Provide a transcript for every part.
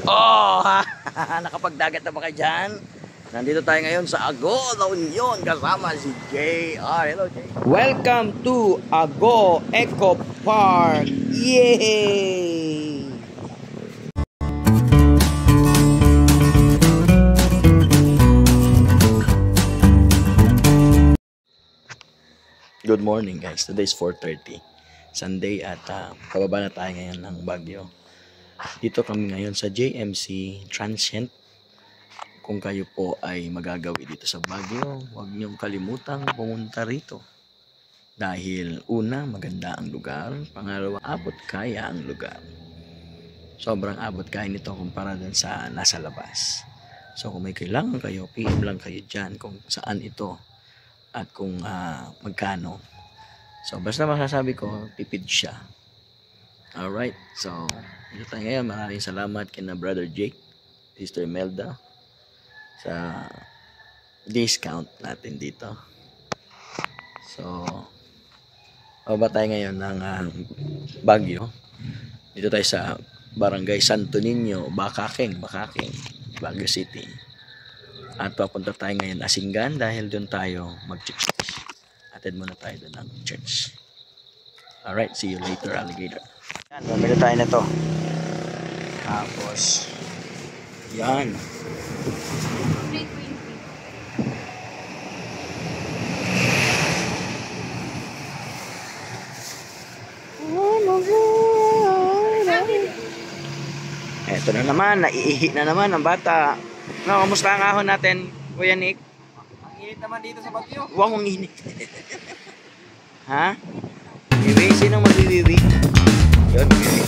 Oh, nakapagdagat na ba kayo dyan? Nandito tayo ngayon sa Ago, La Union, kasama si JR. Hello, JR. Welcome to Ago Eco Park. Yay! Good morning guys. Today is 4:30. Sunday at pababa na tayo ngayon ng Baguio. Dito kami ngayon sa JMC Transient. Kung kayo po ay magagawi dito sa Baguio, huwag niyong kalimutang pumunta rito. Dahil una, maganda ang lugar. Pangalawa, abot kaya ang lugar. Sobrang abot kaya nito kumpara dun sa nasa labas. So kung may kailangan kayo, PM lang kayo dyan kung saan ito at kung magkano. So basta masasabi ko, tipid siya. Alright, so ito tayo ngayon. Maraming salamat kina Brother Jake, Sister Melda sa discount natin dito. So baba tayo ngayon ng Baguio. Dito tayo sa Barangay Santo Niño, Bakakeng, Baguio City. At papunta tayo ngayon Asinggan dahil doon tayo mag-church. Atid muna tayo doon ng church. Alright, see you later, alligator. Yan, mamili tayo na to. Tapos yan. Eto na naman, naiihi na naman ang bata. No, kamusta ang ahon natin, Kuya Nick? Ang init naman dito sa Baguio. Wow, ang init. Ha? Wiwi, sinong magwiwiwi? Yun, wiwi.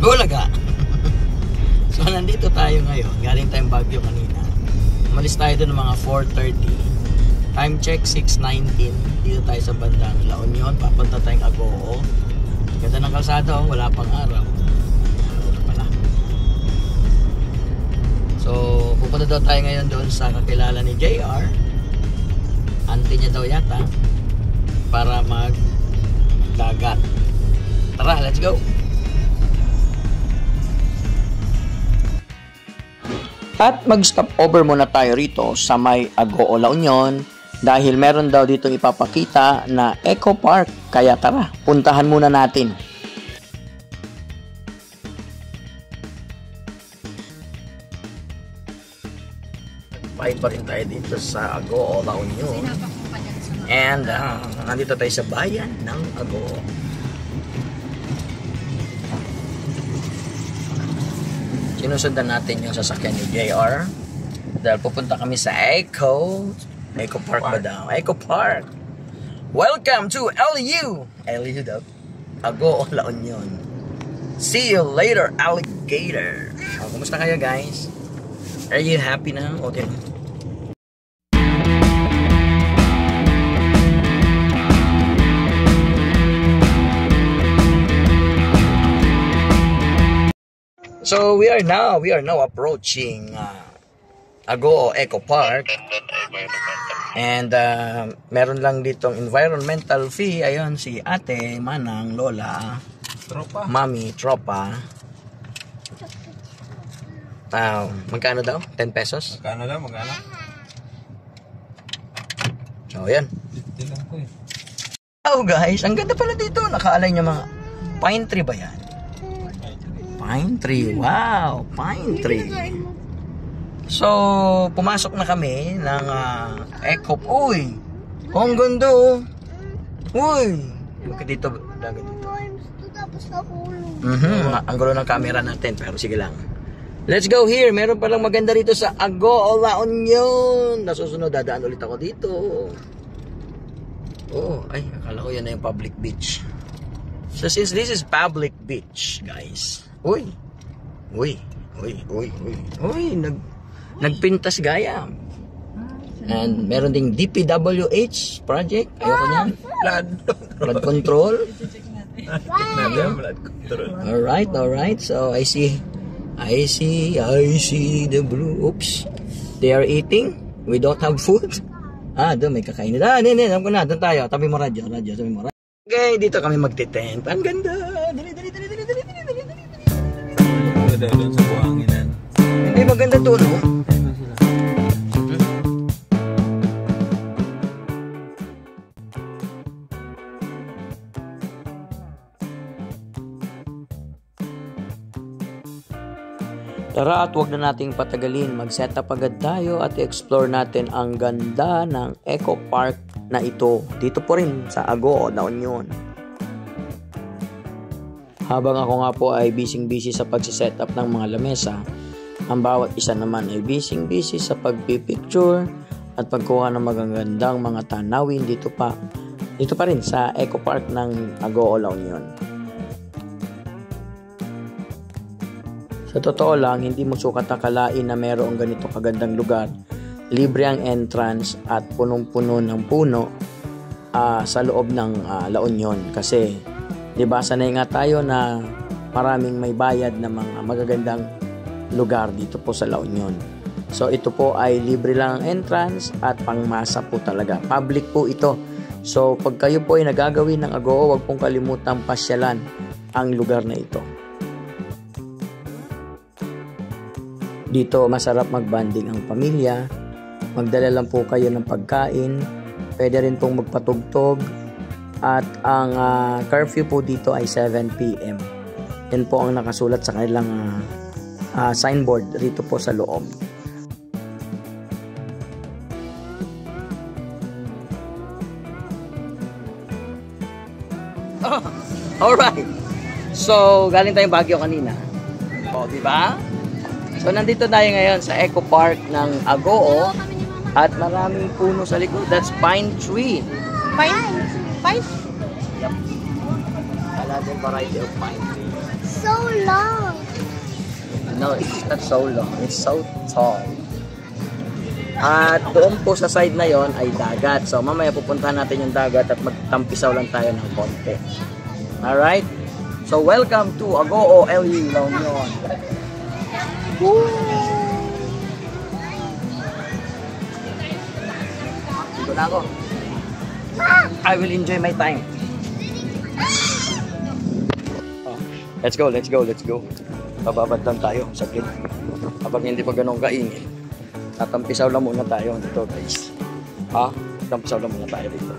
Bulaga! So nandito tayo ngayon. Galing tayong Baguio kanina. Umalis tayo doon ng mga 4:30. Time check 6:19. Dito tayo sa bandang La Union. Papunta tayong Agoo. Ganda ng kalsada, wala pang araw. Araw na pala. So pupunta daw tayo ngayon doon sa kakilala ni JR. Auntie niya daw yata. Para mag-dagat. Tara, let's go! At mag-stop over muna tayo rito sa may Agoo, La Union dahil meron daw dito ipapakita na Eco Park. Kaya tara, puntahan muna natin. Bye pa rin tayo dito sa Agoo, La Union. And nandito tayo sa bayan ng Agoo. Sinusundan natin yung sasakyan ni JR dahil pupunta kami sa Eco Park ba daw? Eco Park. Welcome to LU daw. Agoo, La Union. See you later, alligator. Kumusta kayo guys? Are you happy na? Okay. So we are now approaching Agoo Eco Park. And meron lang ditong environmental fee. Ayun si Ate, Manang, Lola, Tropa. Mami, tropa. Magkano daw? 10 pesos? Magkano lang, magkano? So ayan. Hindi lang ko eh. Oh guys, ang ganda pala dito. Nakaalay niya mga pine tree ba yan? Pine tree. Wow, pine tree. So, pumasok na kami ng Eco. Uy! Ang ganda oh. Uy! Bakit dito? Dagat dito. Ang gulo ng camera natin. Pero sige lang. Let's go here. Meron palang maganda rito sa Agoo, La Union. Nasusunod, dadaan ulit ako dito. Oh, ay, akala ko yan na yung public beach. So, since this is public beach, guys. Uy, nagpintas gaya. And meron ding DPWH project. Ayoko niyan. Blood control. Alright. So, I see the blue. Oops. They are eating. We don't have food. Doon may kakainin. Alam ko na. Doon tayo. Tabi mo radyo. Tabi mo radyo. Okay, dito kami magte-tent. Ang ganda. Dali. Maganda doon sa buhanginan. Hindi maganda to, no? Tara at huwag na nating patagalin, mag-set up agad tayo at i-explore natin ang ganda ng Eco Park na ito. Dito po rin sa Agoo, La Union. Habang ako nga po ay busy sa pagsiset up ng mga lamesa, ang bawat isa naman ay busy sa pagpipicture at pagkuha ng magagandang mga tanawin dito pa rin sa Eco Park ng Agoo, La Union. Sa totoo lang, hindi mo sukat akalain na mayroong ganito kagandang lugar. Libre ang entrance at punong-puno ng puno sa loob ng La Union. Kasi, di ba, sanay nga tayo na maraming may bayad na mga magagandang lugar dito po sa La Union. So, ito po ay libre lang ang entrance at pangmasa po talaga. Public po ito. So, pag kayo po ay nagagawin ng Agoo, huwag pong kalimutang pasyalan ang lugar na ito. Dito masarap magbanding ang pamilya, magdala lang po kayo ng pagkain, pwede rin pong magpatugtog, at ang curfew po dito ay 7 PM. Yan po ang nakasulat sa kanilang signboard rito po sa loob. Alright, so galing tayong Baguio kanina. Di ba? So, nandito tayo ngayon sa Eco Park ng Agoo at maraming puno sa likod. That's pine tree. Pine? Yep. Another variety of pine tree. So long. No, it's not so long. It's so tall. At doon po sa side na yon ay dagat. So, mamaya pupuntahan natin yung dagat at magtampisaw lang tayo ng konti. Alright? So, welcome to Agoo, LU, La Union. Dito na ako. I will enjoy my time. Let's go. Bababad lang tayo saglit. Kapag hindi pa ganun kaingin, tatampisaw lang muna tayo dito, guys. Tatampisaw lang muna tayo dito.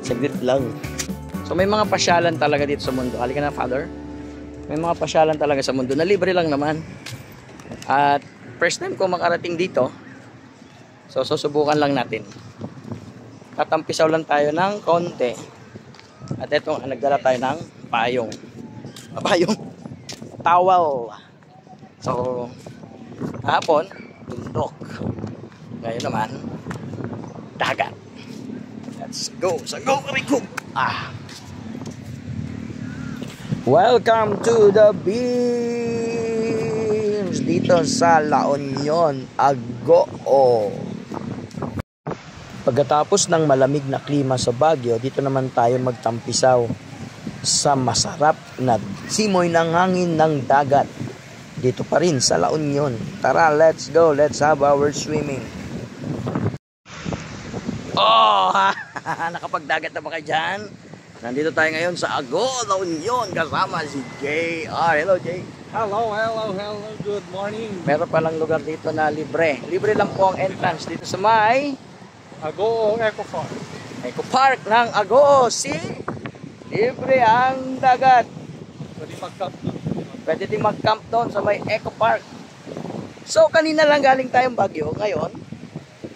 Saglit lang. So may mga pasyalan talaga dito sa mundo. Halika na, Father. May mga pasyalan talaga sa mundo na libre lang naman. At first time ko makarating dito, so susubukan lang natin. Tatampisaw lang tayo ng konti. At eto, nagdala tayo ng payong. Towel. So, kahapon, bundok. Ngayon naman, dagat. Let's go. So, go kami ko. Welcome to the beach dito sa La Union, Agoo. Pagkatapos ng malamig na klima sa Baguio, dito naman tayo magtampisaw sa masarap na simoy ng hangin ng dagat. Dito pa rin sa La Union. Tara, let's go. Let's have our swimming. Nakapagdagat na ba kayo dyan? Nandito tayo ngayon sa Agoo, La Union, kasama si JR. Hello, Jay. Hello. Good morning. Meron palang lugar dito na libre. Libre lang po ang entrance dito sa may Agoo Eco Park. Eco Park ng Agoo. See? Libre ang dagat. Pwede din mag-camp doon sa may Eco Park. So, kanina lang galing tayong Baguio. Ngayon,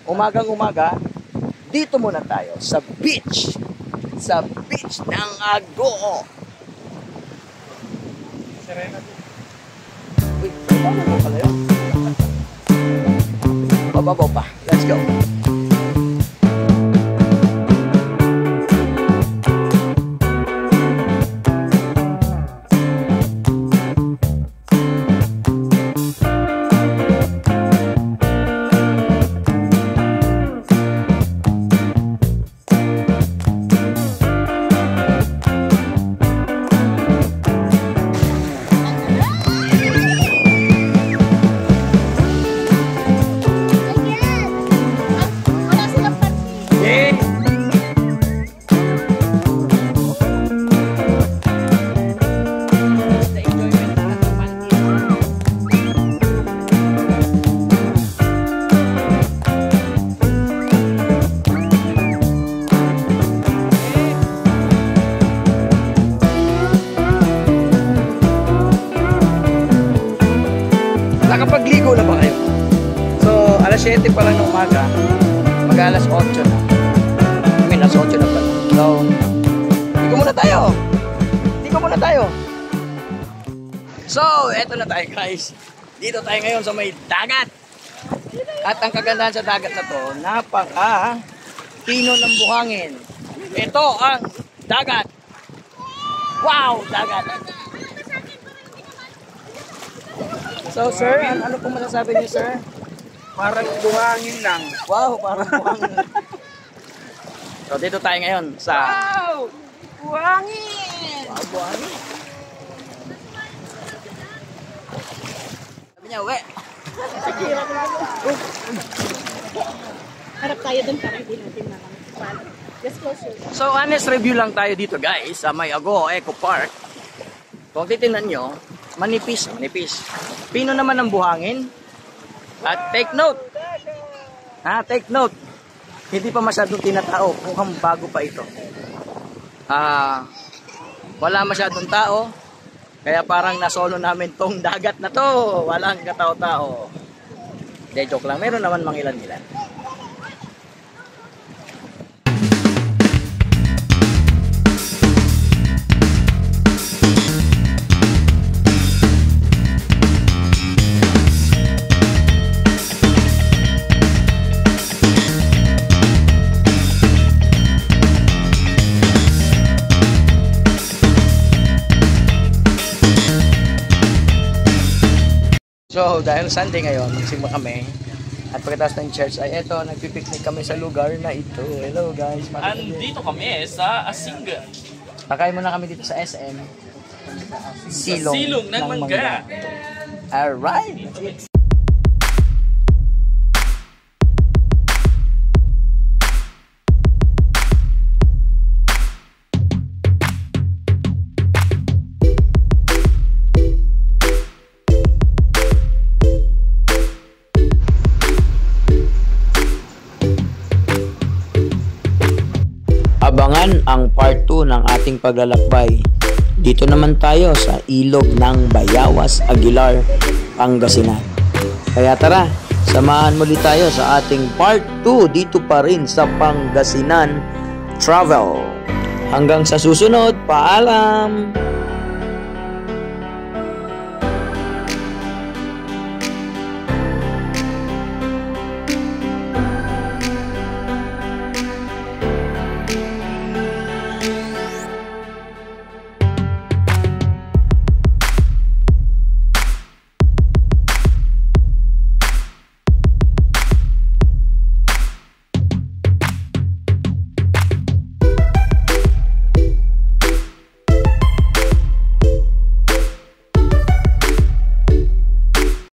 umagang-umaga, dito muna tayo sa beach. Sa beach ng Agoo. Wait, paano mo pala yun? Bababaw pa. Let's go. 7 pa lang ng umaga. Mag-alas 8 na. I mean, alas 8 na pala. So, Liko muna tayo. So, eto na tayo guys. Dito tayo ngayon sa may dagat. At ang kagandahan sa dagat na to, napaka-tino ng buhangin. Ito ang dagat. Wow, dagat. So, sir, ano pong masasabi niyo, sir? Parang buhangin lang. Wow, parang buhangin. So, dito tayo ngayon sa... Wow! Buhangin! Wow, buhangin. Sabi niya, uwi. Harap tayo dun para hindi natin makakapal. Just closer. So, honest review lang tayo dito, guys, sa may Ago Eco Park. Kung titignan nyo, manipis. Pino naman ang buhangin. At take note. Take note. Hindi pa masyadong tinatao. Mukhang bago pa ito. Wala masyadong tao. Kaya parang nasolo namin tong dagat na to. Walang katao-tao. De, joke lang. Meron naman mangilan-ilan. So, dahil Sunday ngayon, magsimba kami. At pagkatapos ng church ay eto, nagpipiknik kami sa lugar na ito. Hello guys. Andito kami sa Asinga. Pakain muna kami dito sa SM. Silong ng Mangga. Alright. Abangan ang part 2 ng ating paglalakbay. Dito naman tayo sa ilog ng Bayawas, Aguilar, Pangasinan. Kaya tara, samahan muli tayo sa ating part 2 dito pa rin sa Pangasinan Travel. Hanggang sa susunod, paalam!